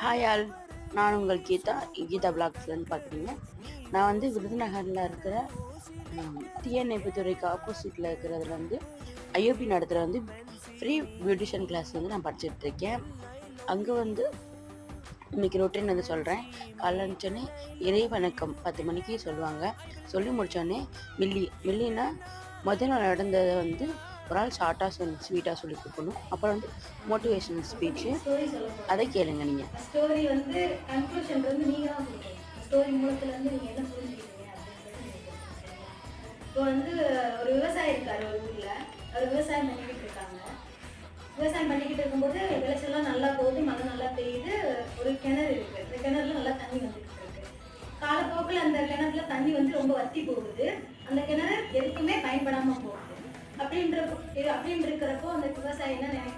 Hi all, நான் உங்கள் கீதா விளாக்ஸ்லேருந்து பார்க்குறீங்க. நான் வந்து விருதுநகரில் இருக்கிற தீயணைப்பு துறைக்கு ஆப்போசிட்டில் இருக்கிறதுல வந்து ஐஓபி நடத்துகிற வந்து ஃப்ரீ பியூட்டிஷியன் கிளாஸ் வந்து நான் படிச்சுட்ருக்கேன். அங்கே வந்து இன்றைக்கி ரொட்டீன் வந்து சொல்கிறேன். காலைல அனுப்பிச்சோன்னே இறை வணக்கம் 10 மணிக்கு சொல்லுவாங்க. சொல்லி முடித்தோடனே மில்லினா முதல் நாள் நடந்ததை வந்து ஒரு ஆள் ஷார்ட்டாக ஸ்வீட்டாக சொல்லி கொடுக்கணும். அப்புறம் வந்து மோட்டிவேஷனல் ஸ்பீச்சு, அதை கேளுங்க. நீங்கள் ஸ்டோரி வந்து கன்க்ளூஷன் வந்து நீங்கள் தான் கொடுக்கணும். ஸ்டோரி மூலத்துலேருந்து நீங்கள் என்ன புரிஞ்சுக்கிட்டீங்க அப்படின்றது. இப்போ வந்து ஒரு விவசாயி இருக்கார் ஒரு ஊரில். அவர் விவசாயம் பண்ணிக்கிட்டு இருக்காங்க. விவசாயம் பண்ணிக்கிட்டு இருக்கும்போது விளைச்சல்லாம் நல்லா போகுது, மழை நல்லா பெய்யுது. ஒரு கிணறு இருக்குது. அந்த கிணறுல நல்லா தண்ணி வந்துட்டு இருக்கு. காலப்போக்கில் அந்த கிணறுல தண்ணி வந்து ரொம்ப வத்தி போகுது. அந்த கிணறு எதுக்குமே பயன்படாமல் போகுது. அப்படின்றப்போ இருக்கிறப்போ அந்த விவசாயி என்ன நினைக்கிறார்,